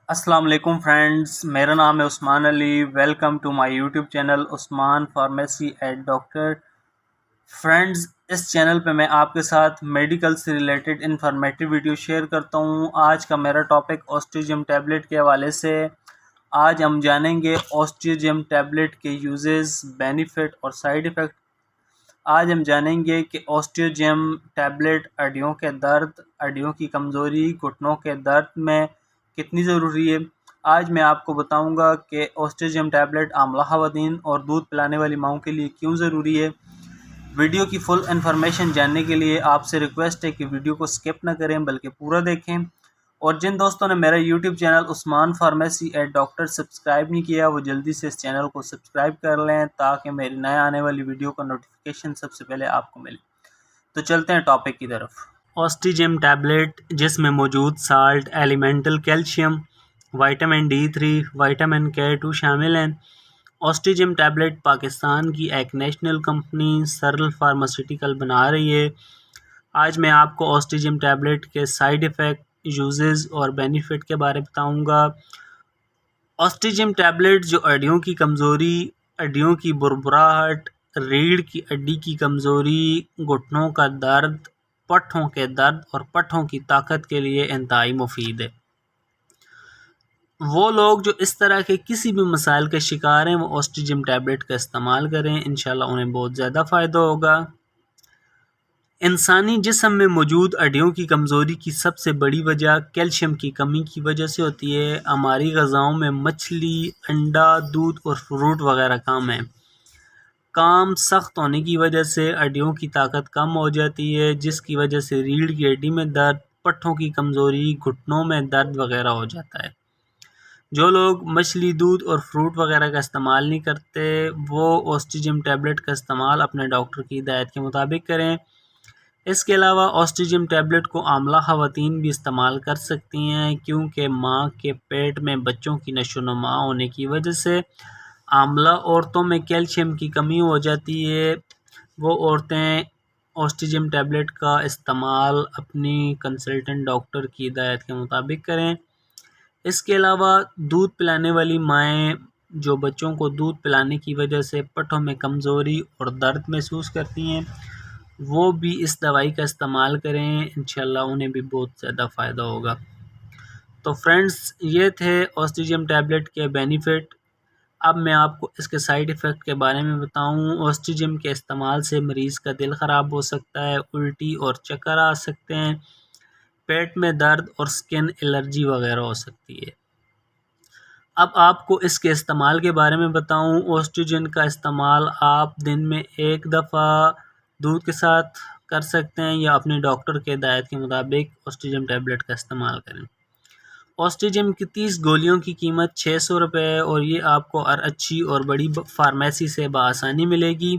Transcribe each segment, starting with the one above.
अस्सलाम वालेकुम फ्रेंड्स, मेरा नाम है Usman Ali. Welcome to my YouTube channel Usman pharmacy at doctor. Friends, इस चैनल पे मैं आपके साथ मेडिकल से रिलेटेड इंफॉर्मेटिव वीडियो शेयर करता हूँ। आज का मेरा टॉपिक ऑस्टिजियम टैबलेट के हवाले से। आज हम जानेंगे ऑस्टिजियम टैबलेट के यूजेस, बेनिफिट और साइड इफ़ेक्ट। आज हम जानेंगे कि ऑस्टियोजेम टैबलेट हड्डियों के दर्द, हड्डियों की कमज़ोरी, घुटनों के दर्द में कितनी ज़रूरी है। आज मैं आपको बताऊंगा कि ऑस्टियोजेम टैबलेट आमला ख़वातीन और दूध पिलाने वाली माओं के लिए क्यों ज़रूरी है। वीडियो की फुल इन्फॉर्मेशन जानने के लिए आपसे रिक्वेस्ट है कि वीडियो को स्किप ना करें बल्कि पूरा देखें। और जिन दोस्तों ने मेरा YouTube channel Usman pharmacy at doctor subscribe नहीं किया, वो जल्दी से इस चैनल को सब्सक्राइब कर लें ताकि मेरी नए आने वाली वीडियो का नोटिफिकेशन सबसे पहले आपको मिले। तो चलते हैं टॉपिक की तरफ। ऑस्टिजियम टैबलेट, जिसमें मौजूद salt, elemental calcium, vitamin D3, vitamin K2 शामिल हैं। ऑस्टिजियम टैबलेट पाकिस्तान की एक नेशनल कंपनी सरल फार्मास्यूटिकल बना रही है। आज मैं आपको ऑस्टिजियम टैबलेट के साइड इफ़ेक्ट, यूजेस और बेनिफिट के बारे में बताऊंगा। ऑस्टिजियम टैबलेट जो हड्डियों की कमज़ोरी, हड्डियों की बुरबुराहट, रीढ़ की हड्डी की कमज़ोरी, घुटनों का दर्द, पट्ठों के दर्द और पट्ठों की ताकत के लिए इंतहाई मुफीद है। वो लोग जो इस तरह के किसी भी मसाइल के शिकार हैं, वो ऑस्टिजियम टैबलेट का इस्तेमाल करें, इंशाल्लाह उन्हें बहुत ज़्यादा फ़ायदा होगा। इंसानी जिस्म में मौजूद हड्डियों की कमज़ोरी की सबसे बड़ी वजह कैल्शियम की कमी की वजह से होती है। हमारी ग़िज़ाओं में मछली, अंडा, दूध और फ्रूट वगैरह कम है। काम सख्त होने की वजह से हड्डियों की ताकत कम हो जाती है, जिसकी वजह से रीढ़ की हड्डी में दर्द, पट्ठों की कमज़ोरी, घुटनों में दर्द वगैरह हो जाता है। जो लोग मछली, दूध और फ्रूट वगैरह का इस्तेमाल नहीं करते, वो ऑस्टिजियम टैबलेट का इस्तेमाल अपने डॉक्टर की हिदायत के मुताबिक करें। इसके अलावा ऑस्टिजियम टैबलेट को आमला ख़वातीन भी इस्तेमाल कर सकती हैं, क्योंकि माँ के पेट में बच्चों की नशोनुमा होने की वजह से आमला औरतों में कैल्शियम की कमी हो जाती है। वो औरतें ऑस्टिजियम टैबलेट का इस्तेमाल अपनी कंसल्टेंट डॉक्टर की हिदायत के मुताबिक करें। इसके अलावा दूध पिलाने वाली माएँ जो बच्चों को दूध पिलाने की वजह से पट्ठों में कमज़ोरी और दर्द महसूस करती हैं, वो भी इस दवाई का इस्तेमाल करें, इंशाल्लाह उन्हें भी बहुत ज़्यादा फ़ायदा होगा। तो फ्रेंड्स, ये थे ऑस्टिजियम टैबलेट के बेनिफिट। अब मैं आपको इसके साइड इफ़ेक्ट के बारे में बताऊं। ऑस्टिजियम के इस्तेमाल से मरीज़ का दिल ख़राब हो सकता है, उल्टी और चक्कर आ सकते हैं, पेट में दर्द और स्किन एलर्जी वगैरह हो सकती है। अब आपको इसके इस्तेमाल के बारे में बताऊं। ऑस्टिजियम का इस्तेमाल आप दिन में एक दफ़ा दूध के साथ कर सकते हैं, या अपने डॉक्टर के हिदायत के मुताबिक ऑस्टिजियम टैबलेट का इस्तेमाल करें। ऑस्टिजियम की 30 गोलियों की कीमत 600 रुपये है, और ये आपको हर अच्छी और बड़ी फार्मेसी से बआसानी मिलेगी।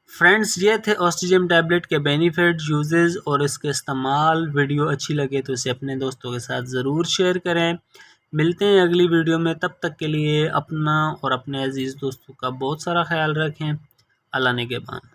फ्रेंड्स, ये थे ऑस्टिजियम टैबलेट के बेनिफिट, यूजेस और इसके इस्तेमाल। वीडियो अच्छी लगे तो इसे अपने दोस्तों के साथ ज़रूर शेयर करें। मिलते हैं अगली वीडियो में, तब तक के लिए अपना और अपने अजीज़ दोस्तों का बहुत सारा ख्याल रखें। अल्लाह निगहबान।